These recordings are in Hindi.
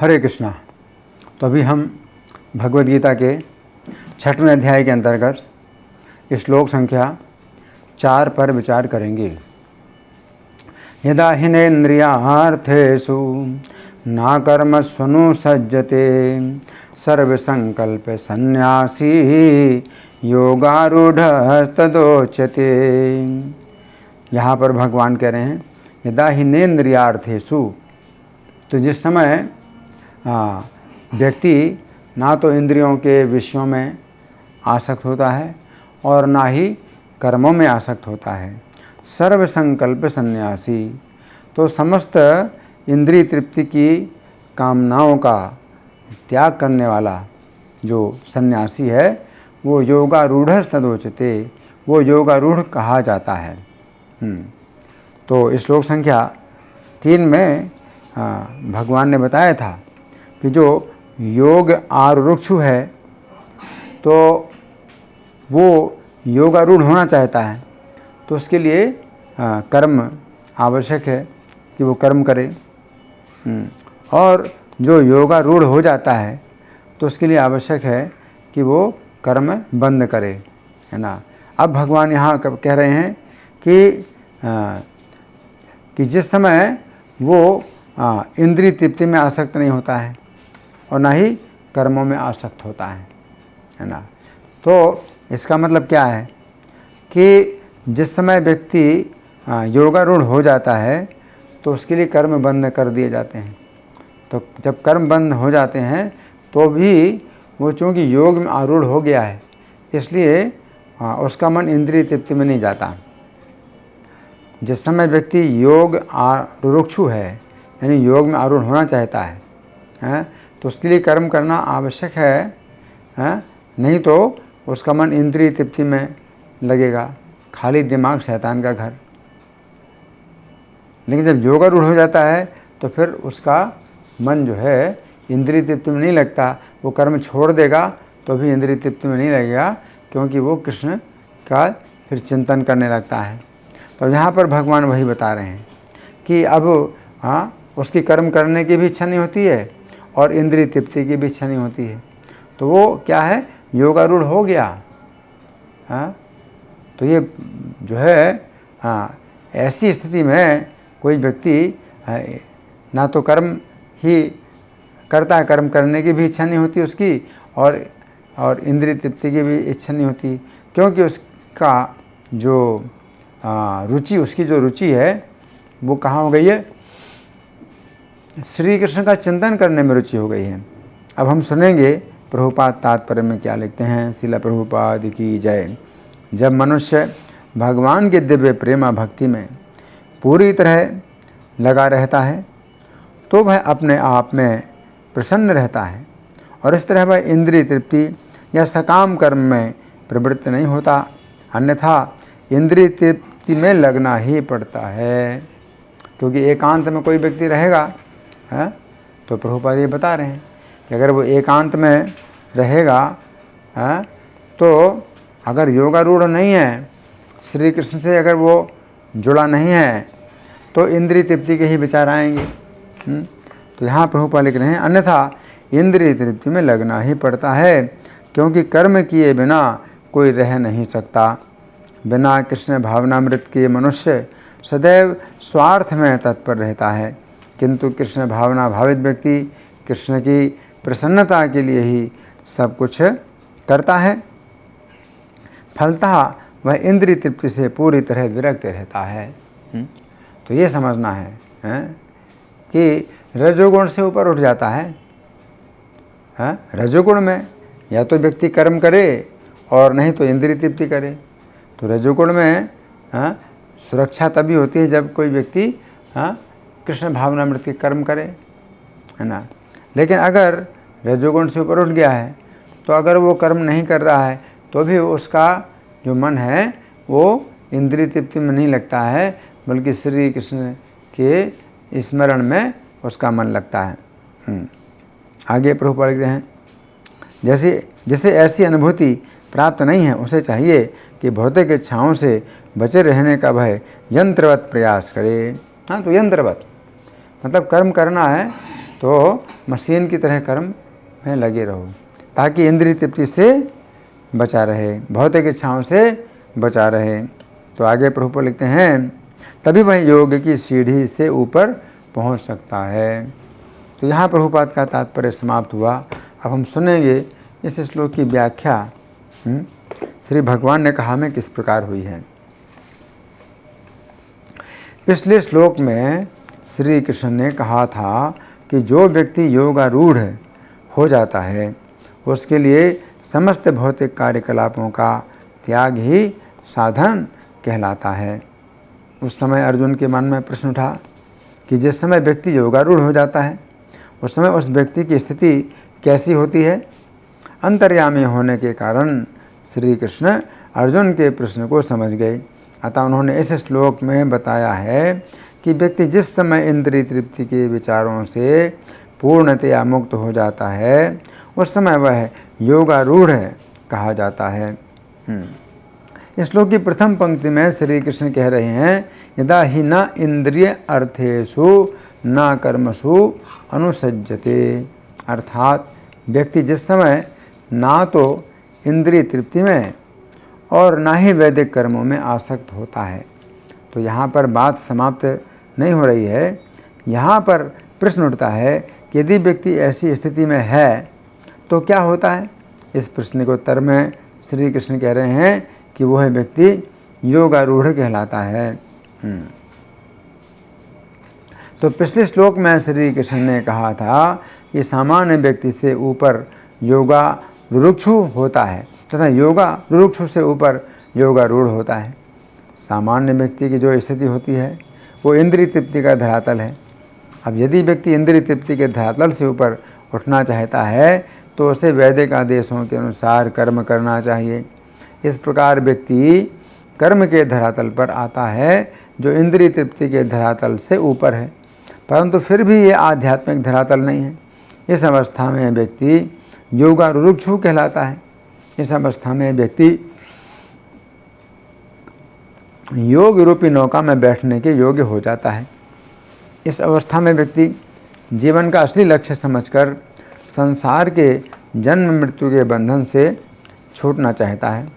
हरे कृष्णा। तो अभी हम भगवद गीता के 6वें अध्याय के अंतर्गत श्लोक संख्या 4 पर विचार करेंगे। यदा हिनेन्द्रियार्थेषु ना कर्मस्वनुसज्जते सर्वसंकल्प सन्यासी योगारूढ़स्तदोच्यते। यहाँ पर भगवान कह रहे हैं यदा हिनेन्द्रियार्थेषु, तो जिस समय व्यक्ति ना तो इंद्रियों के विषयों में आसक्त होता है और ना ही कर्मों में आसक्त होता है। सर्व संकल्प सन्यासी, तो समस्त इंद्रिय तृप्ति की कामनाओं का त्याग करने वाला जो सन्यासी है वो योगारूढ़ तदोच्यते, वो योगारूढ़ कहा जाता है। तो श्लोक संख्या 3 में भगवान ने बताया था कि जो योग आरुक्षु है तो वो योगारूढ़ होना चाहता है, तो उसके लिए कर्म आवश्यक है कि वो कर्म करे। और जो योगारूढ़ हो जाता है तो उसके लिए आवश्यक है कि वो कर्म बंद करे, है ना। अब भगवान यहाँ कह रहे हैं कि जिस समय वो इंद्रिय तृप्ति में आसक्त नहीं होता है और ना ही कर्मों में आसक्त होता है ना। तो इसका मतलब क्या है कि जिस समय व्यक्ति योगारूढ़ हो जाता है तो उसके लिए कर्म बंद कर दिए जाते हैं। तो जब कर्म बंद हो जाते हैं तो भी वो चूँकि योग में आरूढ़ हो गया है, इसलिए उसका मन इंद्रिय तृप्ति में नहीं जाता। जिस समय व्यक्ति योग आरुक्षु है, यानी योग में आरूढ़ होना चाहता है, तो उसके लिए कर्म करना आवश्यक है, नहीं तो उसका मन इंद्रिय तृप्ति में लगेगा, खाली दिमाग शैतान का घर। लेकिन जब योगारूढ़ हो जाता है तो फिर उसका मन जो है इंद्रिय तृप्ति में नहीं लगता, वो कर्म छोड़ देगा तो भी इंद्रिय तृप्ति में नहीं लगेगा, क्योंकि वो कृष्ण का फिर चिंतन करने लगता है। तो यहाँ पर भगवान वही बता रहे हैं कि अब उसकी कर्म करने की भी इच्छा नहीं होती है और इंद्रिय तृप्ति की भी इच्छा नहीं होती है, तो वो क्या है, योगारूढ़ हो गया। तो ये जो है ऐसी स्थिति में कोई व्यक्ति ना तो कर्म ही करता है, कर्म करने की भी इच्छा नहीं होती उसकी, और इंद्रिय तृप्ति की भी इच्छा नहीं होती, क्योंकि उसका जो रुचि, उसकी जो रुचि है वो कहाँ हो गई है, श्री कृष्ण का चिंतन करने में रुचि हो गई है। अब हम सुनेंगे प्रभुपाद तात्पर्य में क्या लिखते हैं। श्रील प्रभुपाद की जय। जब मनुष्य भगवान के दिव्य प्रेमा भक्ति में पूरी तरह लगा रहता है तो वह अपने आप में प्रसन्न रहता है और इस तरह वह इंद्रिय तृप्ति या सकाम कर्म में प्रवृत्त नहीं होता, अन्यथा इंद्रिय तृप्ति में लगना ही पड़ता है। क्योंकि एकांत में कोई व्यक्ति रहेगा, तो प्रभुपाद ये बता रहे हैं कि अगर वो एकांत में रहेगा, तो अगर योगारूढ़ नहीं है, श्री कृष्ण से अगर वो जुड़ा नहीं है, तो इंद्रिय तृप्ति के ही विचार आएंगे। तो यहाँ प्रभुपाद लिख रहे हैं अन्यथा इंद्रिय तृप्ति में लगना ही पड़ता है, क्योंकि कर्म किए बिना कोई रह नहीं सकता। बिना कृष्ण भावनामृत के मनुष्य सदैव स्वार्थ में तत्पर रहता है, किंतु कृष्ण भावना भावित व्यक्ति कृष्ण की प्रसन्नता के लिए ही सब कुछ करता है। फलतः वह इंद्रिय तृप्ति से पूरी तरह विरक्त रहता है। तो ये समझना है कि रजोगुण से ऊपर उठ जाता है। रजोगुण में या तो व्यक्ति कर्म करे और नहीं तो इंद्रिय तृप्ति करे। तो रजोगुण में सुरक्षा तभी होती है जब कोई व्यक्ति कृष्ण भावनामृत के कर्म करे, है ना। लेकिन अगर रजोगुण से ऊपर उठ गया है तो अगर वो कर्म नहीं कर रहा है तो भी उसका जो मन है वो इंद्रिय तृप्ति में नहीं लगता है, बल्कि श्री कृष्ण के स्मरण में उसका मन लगता है। आगे प्रभुपाद लिखते हैं जैसे ऐसी अनुभूति प्राप्त नहीं है, उसे चाहिए कि भौतिक इच्छाओं से बचे रहने का वह यंत्रवत प्रयास करे। तो यंत्रवत मतलब कर्म करना है तो मशीन की तरह कर्म में लगे रहो ताकि इंद्रिय तृप्ति से बचा रहे, भौतिक इच्छाओं से बचा रहे। तो आगे प्रभुपाद लिखते हैं, तभी वह योग की सीढ़ी से ऊपर पहुंच सकता है। तो यहाँ प्रभुपाद का तात्पर्य समाप्त हुआ। अब हम सुनेंगे इस श्लोक की व्याख्या श्री भगवान ने कहा में किस प्रकार हुई है। पिछले श्लोक में श्री कृष्ण ने कहा था कि जो व्यक्ति योगारूढ़ हो जाता है उसके लिए समस्त भौतिक कार्यकलापों का त्याग ही साधन कहलाता है। उस समय अर्जुन के मन में प्रश्न उठा कि जिस समय व्यक्ति योगारूढ़ हो जाता है उस समय उस व्यक्ति की स्थिति कैसी होती है। अंतर्यामी होने के कारण श्री कृष्ण अर्जुन के प्रश्न को समझ गए। अतः उन्होंने इस श्लोक में बताया है कि व्यक्ति जिस समय इंद्रिय तृप्ति के विचारों से पूर्णतया मुक्त हो जाता है उस समय वह योगारूढ़ कहा जाता है। इस श्लोक की प्रथम पंक्ति में श्री कृष्ण कह रहे हैं, यदा ही न इंद्रिय अर्थेषु न कर्मसु अनुसज्जते, अर्थात व्यक्ति जिस समय ना तो इंद्रिय तृप्ति में और ना ही वैदिक कर्मों में आसक्त होता है। तो यहाँ पर बात समाप्त नहीं हो रही है। यहाँ पर प्रश्न उठता है कि यदि व्यक्ति ऐसी स्थिति में है तो क्या होता है। इस प्रश्न के उत्तर में श्री कृष्ण कह रहे हैं कि वह व्यक्ति योगारूढ़ कहलाता है। तो पिछले श्लोक में श्री कृष्ण ने कहा था कि सामान्य व्यक्ति से ऊपर योगारूढ़ होता है तथा योगारूढ़ से ऊपर योगारूढ़ होता है। सामान्य व्यक्ति की जो स्थिति होती है वो इंद्रिय तृप्ति का धरातल है। अब यदि व्यक्ति इंद्रिय तृप्ति के धरातल से ऊपर उठना चाहता है तो उसे वैदिक आदेशों के अनुसार कर्म करना चाहिए। इस प्रकार व्यक्ति कर्म के धरातल पर आता है जो इंद्रिय तृप्ति के धरातल से ऊपर है, परंतु फिर भी ये आध्यात्मिक धरातल नहीं है। इस अवस्था में व्यक्ति योगारूढ़ कहलाता है। इस अवस्था में व्यक्ति योग रूपी नौका में बैठने के योग्य हो जाता है। इस अवस्था में व्यक्ति जीवन का असली लक्ष्य समझकर संसार के जन्म मृत्यु के बंधन से छूटना चाहता है।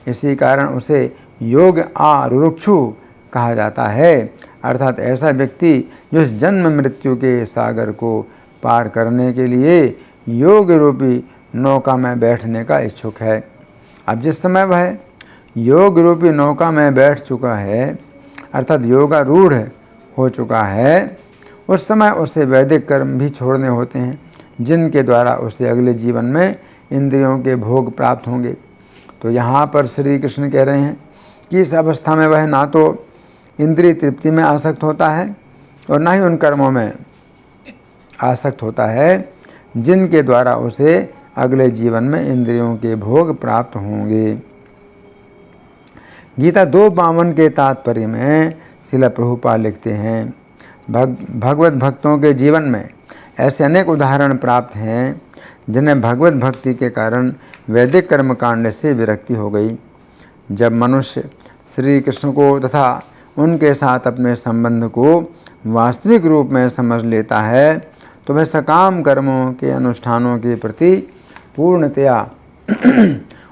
इसी कारण उसे योग आरूढ़ कहा जाता है, अर्थात ऐसा व्यक्ति जो इस जन्म मृत्यु के सागर को पार करने के लिए योग रूपी नौका में बैठने का इच्छुक है। अब जिस समय वह योग रूपी नौका में बैठ चुका है अर्थात योगारूढ़ हो चुका है, उस समय उसे वैदिक कर्म भी छोड़ने होते हैं जिनके द्वारा उसे अगले जीवन में इंद्रियों के भोग प्राप्त होंगे। तो यहाँ पर श्री कृष्ण कह रहे हैं कि इस अवस्था में वह ना तो इंद्रिय तृप्ति में आसक्त होता है और ना ही उन कर्मों में आसक्त होता है जिनके द्वारा उसे अगले जीवन में इंद्रियों के भोग प्राप्त होंगे। गीता 2:52 के तात्पर्य में श्रील प्रभुपाद लिखते हैं, भगवत भक्तों के जीवन में ऐसे अनेक उदाहरण प्राप्त हैं जिन्हें भगवत भक्ति के कारण वैदिक कर्मकांड से विरक्ति हो गई। जब मनुष्य श्री कृष्ण को तथा उनके साथ अपने संबंध को वास्तविक रूप में समझ लेता है तो वह सकाम कर्मों के अनुष्ठानों के प्रति पूर्णतया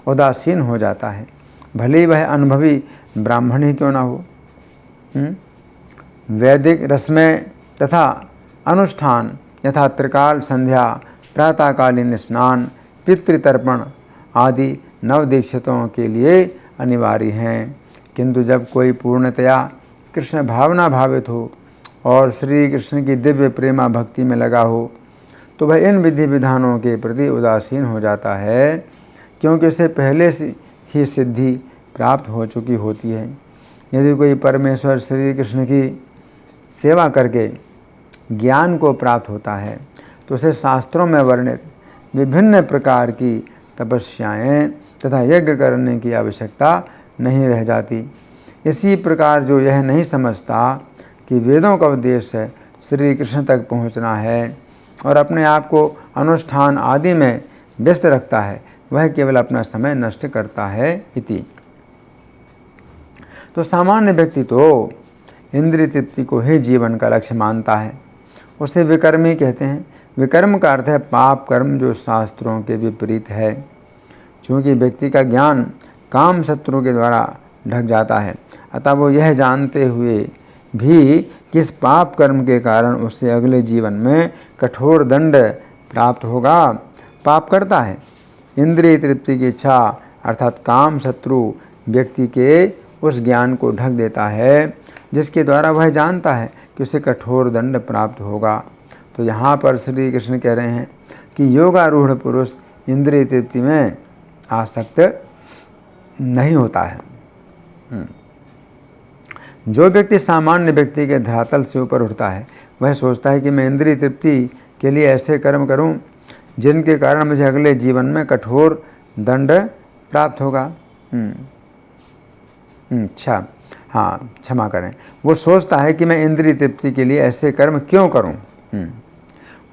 उदासीन हो जाता है, भले वह अनुभवी ब्राह्मण ही क्यों ना हो। वैदिक रस्में तथा अनुष्ठान यथा त्रिकाल संध्या, प्रातःकालीन स्नान, पितृतर्पण आदि नवदीक्षितों के लिए अनिवार्य हैं, किंतु जब कोई पूर्णतया कृष्ण भावना भावित हो और श्री कृष्ण की दिव्य प्रेमा भक्ति में लगा हो तो वह इन विधि विधानों के प्रति उदासीन हो जाता है, क्योंकि उसे पहले से ही सिद्धि प्राप्त हो चुकी होती है। यदि कोई परमेश्वर श्री कृष्ण की सेवा करके ज्ञान को प्राप्त होता है तो उसे शास्त्रों में वर्णित विभिन्न प्रकार की तपस्याएं तथा यज्ञ करने की आवश्यकता नहीं रह जाती। इसी प्रकार जो यह नहीं समझता कि वेदों का उद्देश्य श्री कृष्ण तक पहुंचना है और अपने आप को अनुष्ठान आदि में व्यस्त रखता है, वह केवल अपना समय नष्ट करता है इति। तो सामान्य व्यक्ति तो इंद्रिय तृप्ति को ही जीवन का लक्ष्य मानता है, उसे विकर्मी कहते हैं। विकर्म का अर्थ है पाप कर्म जो शास्त्रों के विपरीत है। चूँकि व्यक्ति का ज्ञान काम शत्रु के द्वारा ढक जाता है, अतः वो यह जानते हुए भी कि इस पाप कर्म के कारण उससे अगले जीवन में कठोर दंड प्राप्त होगा, पाप करता है। इंद्रिय तृप्ति की इच्छा अर्थात काम शत्रु व्यक्ति के उस ज्ञान को ढक देता है जिसके द्वारा वह जानता है कि उसे कठोर दंड प्राप्त होगा। तो यहाँ पर श्री कृष्ण कह रहे हैं कि योगारूढ़ पुरुष इंद्रिय तृप्ति में आसक्त नहीं होता है। जो व्यक्ति सामान्य व्यक्ति के धरातल से ऊपर उठता है वह सोचता है कि मैं इंद्रिय तृप्ति के लिए ऐसे कर्म करूं जिनके कारण मुझे अगले जीवन में कठोर दंड प्राप्त होगा। अच्छा, हाँ क्षमा करें, वो सोचता है कि मैं इंद्रिय तृप्ति के लिए ऐसे कर्म क्यों करूं।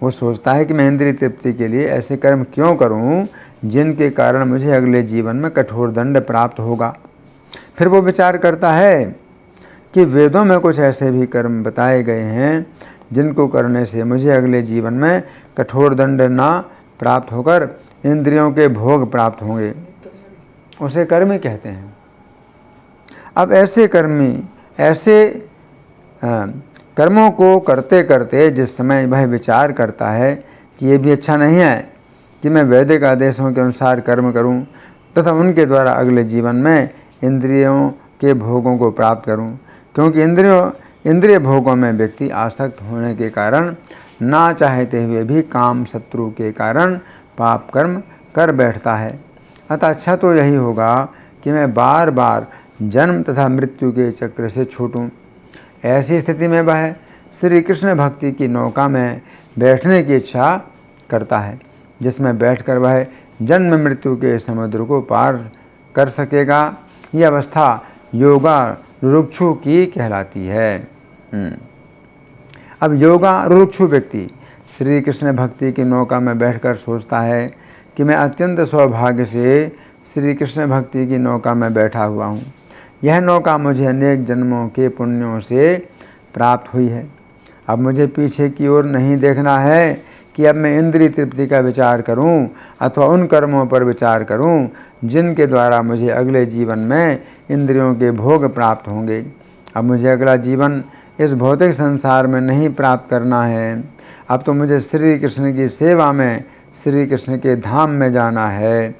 वो सोचता है कि मैं इंद्रिय तृप्ति के लिए ऐसे कर्म क्यों करूं जिनके कारण मुझे अगले जीवन में कठोर दंड प्राप्त होगा। फिर वो विचार करता है कि वेदों में कुछ ऐसे भी कर्म बताए गए हैं जिनको करने से मुझे अगले जीवन में कठोर दंड ना प्राप्त होकर इंद्रियों के भोग प्राप्त होंगे, उसे कर्मी कहते हैं। अब ऐसे कर्मों को करते करते जिस समय वह विचार करता है कि ये भी अच्छा नहीं है कि मैं वैदिक आदेशों के अनुसार कर्म करूं तथा उनके द्वारा अगले जीवन में इंद्रियों के भोगों को प्राप्त करूं, क्योंकि इंद्रिय भोगों में व्यक्ति आसक्त होने के कारण ना चाहते हुए भी काम शत्रु के कारण पाप कर्म कर बैठता है। अतः अच्छा तो यही होगा कि मैं बार बार जन्म तथा मृत्यु के चक्र से छूटूं। ऐसी स्थिति में वह श्री कृष्ण भक्ति की नौका में बैठने की इच्छा करता है, जिसमें बैठकर वह जन्म मृत्यु के समुद्र को पार कर सकेगा। यह अवस्था योगारूढ़ की कहलाती है। अब योगारूढ़ व्यक्ति श्री कृष्ण भक्ति की नौका में बैठकर सोचता है कि मैं अत्यंत सौभाग्य से श्री कृष्ण भक्ति की नौका में बैठा हुआ हूँ। यह नौका मुझे अनेक जन्मों के पुण्यों से प्राप्त हुई है। अब मुझे पीछे की ओर नहीं देखना है कि अब मैं इंद्रिय तृप्ति का विचार करूं अथवा उन कर्मों पर विचार करूं जिनके द्वारा मुझे अगले जीवन में इंद्रियों के भोग प्राप्त होंगे। अब मुझे अगला जीवन इस भौतिक संसार में नहीं प्राप्त करना है। अब तो मुझे श्री कृष्ण की सेवा में श्री कृष्ण के धाम में जाना है,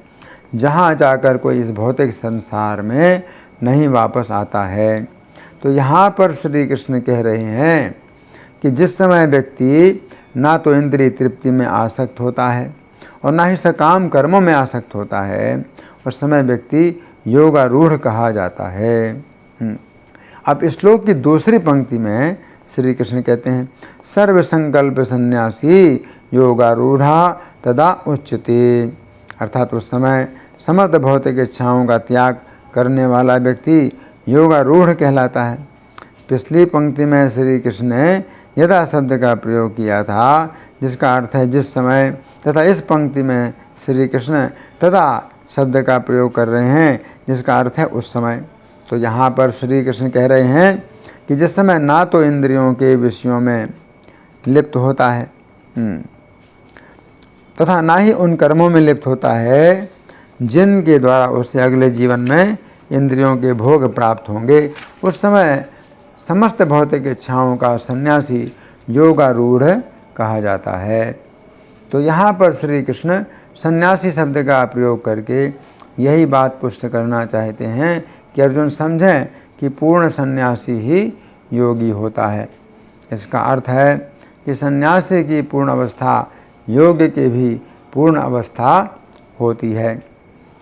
जहाँ जाकर कोई इस भौतिक संसार में नहीं वापस आता है। तो यहाँ पर श्री कृष्ण कह रहे हैं कि जिस समय व्यक्ति ना तो इंद्रिय तृप्ति में आसक्त होता है और ना ही सकाम कर्मों में आसक्त होता है, उस समय व्यक्ति योगारूढ़ कहा जाता है। अब श्लोक की दूसरी पंक्ति में श्री कृष्ण कहते हैं सर्व संकल्प सन्यासी योगारूढ़ा तदा उच्यते, अर्थात उस समय समस्त भौतिक इच्छाओं का त्याग करने वाला व्यक्ति योगारूढ़ कहलाता है। पिछली पंक्ति में श्री कृष्ण ने यदा शब्द का प्रयोग किया था, जिसका अर्थ है जिस समय, तथा इस पंक्ति में श्री कृष्ण तदा शब्द का प्रयोग कर रहे हैं जिसका अर्थ है उस समय। तो यहाँ पर श्री कृष्ण कह रहे हैं कि जिस समय ना तो इंद्रियों के विषयों में लिप्त होता है तथा ना ही उन कर्मों में लिप्त होता है जिनके द्वारा उसे अगले जीवन में इंद्रियों के भोग प्राप्त होंगे, उस समय समस्त भौतिक इच्छाओं का सन्यासी योगारूढ़ कहा जाता है। तो यहाँ पर श्री कृष्ण सन्यासी शब्द का प्रयोग करके यही बात पुष्ट करना चाहते हैं कि अर्जुन समझें कि पूर्ण सन्यासी ही योगी होता है। इसका अर्थ है कि सन्यासी की पूर्ण अवस्था योग के भी पूर्ण अवस्था होती है।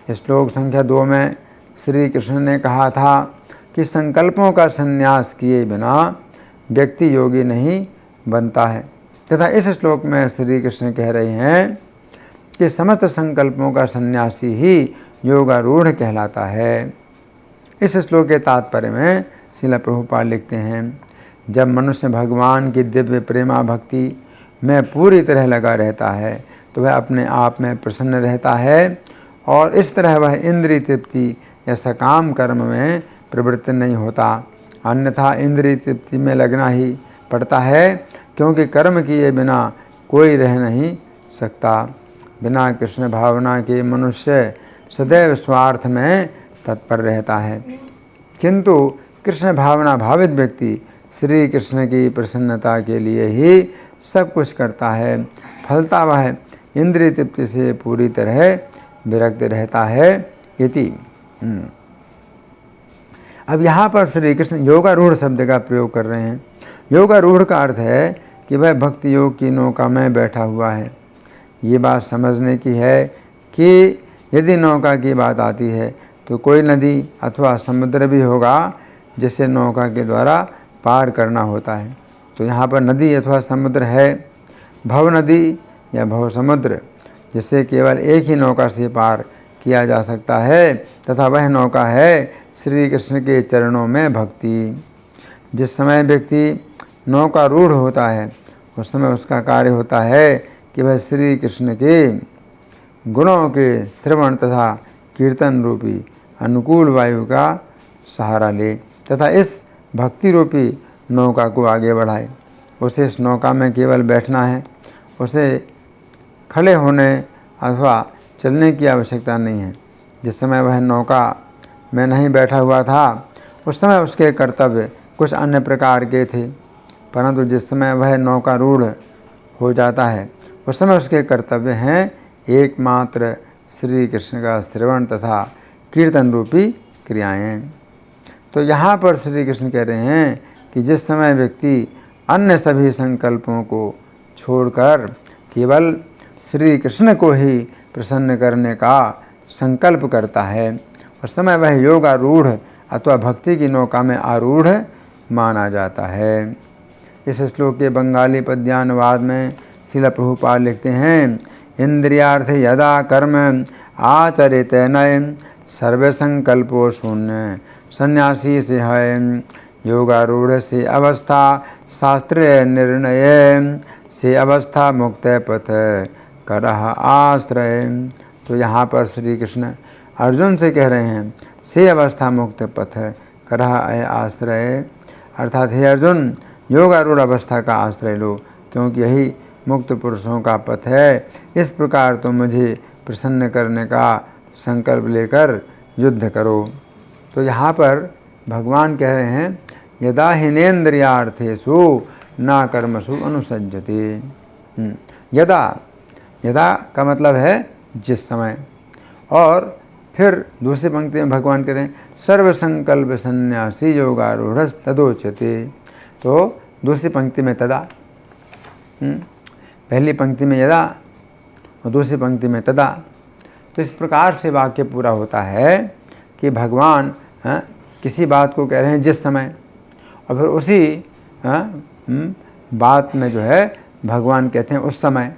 श्लोक संख्या 2 में श्री कृष्ण ने कहा था कि संकल्पों का संन्यास किए बिना व्यक्ति योगी नहीं बनता है, तथा इस श्लोक में श्री कृष्ण कह रहे हैं कि समस्त संकल्पों का सन्यासी ही योगारूढ़ कहलाता है। इस श्लोक के तात्पर्य में श्रील प्रभुपाद लिखते हैं, जब मनुष्य भगवान की दिव्य प्रेमा भक्ति में पूरी तरह लगा रहता है तो वह अपने आप में प्रसन्न रहता है और इस तरह वह इंद्रिय तृप्ति या सकाम कर्म में प्रवृत्त नहीं होता। अन्यथा इंद्रिय तृप्ति में लगना ही पड़ता है, क्योंकि कर्म किए बिना कोई रह नहीं सकता। बिना कृष्ण भावना के मनुष्य सदैव स्वार्थ में तत्पर रहता है, किंतु कृष्ण भावना भावित व्यक्ति श्री कृष्ण की प्रसन्नता के लिए ही सब कुछ करता है। फलता वह इंद्रिय तृप्ति से पूरी तरह विरक्त रहता है। इति। अब यहाँ पर श्री कृष्ण योगारूढ़ शब्द का प्रयोग कर रहे हैं। योगारूढ़ का अर्थ है कि वह भक्ति योग की नौका में बैठा हुआ है। ये बात समझने की है कि यदि नौका की बात आती है तो कोई नदी अथवा समुद्र भी होगा जिसे नौका के द्वारा पार करना होता है। तो यहाँ पर नदी अथवा समुद्र है, भव नदी या भव समुद्र, जिससे केवल एक ही नौका से पार किया जा सकता है, तथा वह नौका है श्री कृष्ण के चरणों में भक्ति। जिस समय व्यक्ति नौकारूढ़ होता है उस समय उसका कार्य होता है कि वह श्री कृष्ण के गुणों के श्रवण तथा कीर्तन रूपी अनुकूल वायु का सहारा ले तथा इस भक्ति रूपी नौका को आगे बढ़ाए। उसे इस नौका में केवल बैठना है, उसे खड़े होने अथवा चलने की आवश्यकता नहीं है। जिस समय वह नौका में नहीं बैठा हुआ था उस समय उसके कर्तव्य कुछ अन्य प्रकार के थे, परंतु जिस समय वह नौकारूढ़ हो जाता है उस समय उसके कर्तव्य हैं एकमात्र श्री कृष्ण का श्रवण तथा कीर्तन रूपी क्रियाएं। तो यहाँ पर श्री कृष्ण कह रहे हैं कि जिस समय व्यक्ति अन्य सभी संकल्पों को छोड़कर केवल श्री कृष्ण को ही प्रसन्न करने का संकल्प करता है उस समय वह योगारूढ़ अथवा भक्ति की नौका में आरूढ़ माना जाता है। इस श्लोक के बंगाली पद्यानुवाद में श्रील प्रभुपाद लिखते हैं, इंद्रियार्थ यदा कर्म आचरित नय सर्व संकल्पो शून्य सन्यासी से है योगारूढ़ से अवस्था शास्त्रीय निर्णय से अवस्था मुक्त पथ करह आश्रय। तो यहाँ पर श्री कृष्ण अर्जुन से कह रहे हैं से अवस्था मुक्त पथ करह आश्रय, अर्थात हे अर्जुन योगारूढ़ अवस्था का आश्रय लो क्योंकि यही मुक्त पुरुषों का पथ है। इस प्रकार तो मुझे प्रसन्न करने का संकल्प लेकर युद्ध करो। तो यहाँ पर भगवान कह रहे हैं यदा हिनेन्द्रियार्थेषु न कर्मसु अनुसज्जते। यदा, यदा का मतलब है जिस समय, और फिर दूसरी पंक्ति में भगवान कह रहे हैं सर्व संकल्प सन्यासी योगारूढ़ तदोच्यते। तो दूसरी पंक्ति में तदा, पहली पंक्ति में यदा और दूसरी पंक्ति में तदा। तो इस प्रकार से वाक्य पूरा होता है कि भगवान किसी बात को कह रहे हैं जिस समय, और फिर उसी बात में जो है भगवान कहते हैं उस समय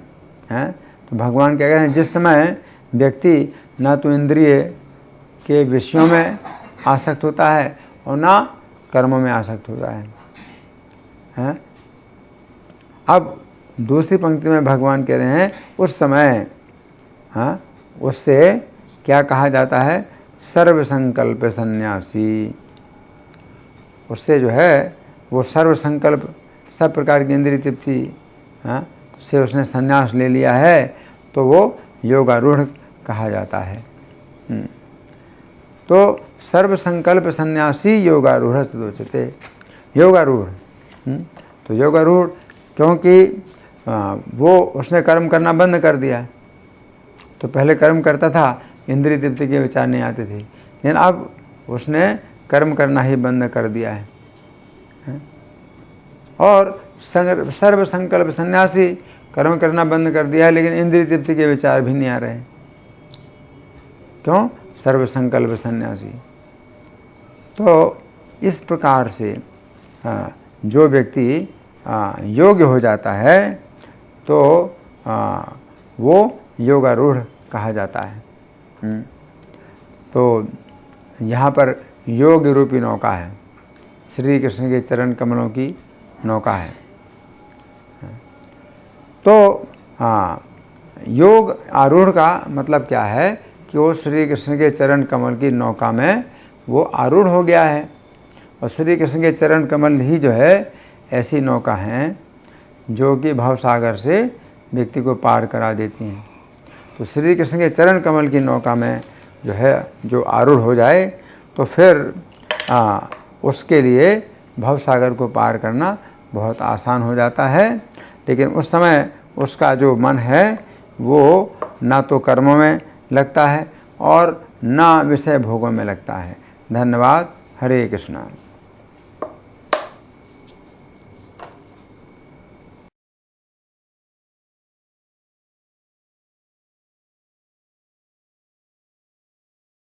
हैं। तो भगवान क्या कह रहे हैं जिस समय व्यक्ति ना तो इंद्रिय के विषयों में आसक्त होता है और ना कर्मों में आसक्त होता है। अब दूसरी पंक्ति में भगवान कह रहे हैं उस समय, उससे क्या कहा जाता है सर्व संकल्प सन्यासी। उससे जो है वो सर्व संकल्प सब प्रकार की इंद्रिय तृप्ति से उसने संन्यास ले लिया है तो वो योगारूढ़ कहा जाता है। तो सर्व संकल्प सन्यासी योगारूढ़ तदोच्यते। योगारूढ़, तो योगारूढ़ क्योंकि वो उसने कर्म करना बंद कर दिया। तो पहले कर्म करता था, इंद्रिय तृप्ति के विचार नहीं आते थे, लेकिन अब उसने कर्म करना ही बंद कर दिया है। और सर्व संकल्प सन्यासी, कर्म करना बंद कर दिया है लेकिन इंद्रिय तृप्ति के विचार भी नहीं आ रहे हैं। क्यों? सर्व संकल्प सन्यासी। तो इस प्रकार से जो व्यक्ति योग्य हो जाता है तो वो योगारूढ़ कहा जाता है। तो यहाँ पर योग रूपी नौका है, श्री कृष्ण के चरण कमलों की नौका है। तो योग आरूढ़ का मतलब क्या है कि वो श्री कृष्ण के चरण कमल की नौका में वो आरूढ़ हो गया है। और श्री कृष्ण के चरण कमल ही जो है ऐसी नौका हैं जो कि भवसागर से व्यक्ति को पार करा देती हैं। तो श्री कृष्ण के चरण कमल की नौका में जो आरूढ़ हो जाए तो फिर उसके लिए भवसागर को पार करना बहुत आसान हो जाता है। लेकिन उस समय उसका जो मन है वो ना तो कर्मों में लगता है और ना विषय भोगों में लगता है। धन्यवाद। हरे कृष्णा।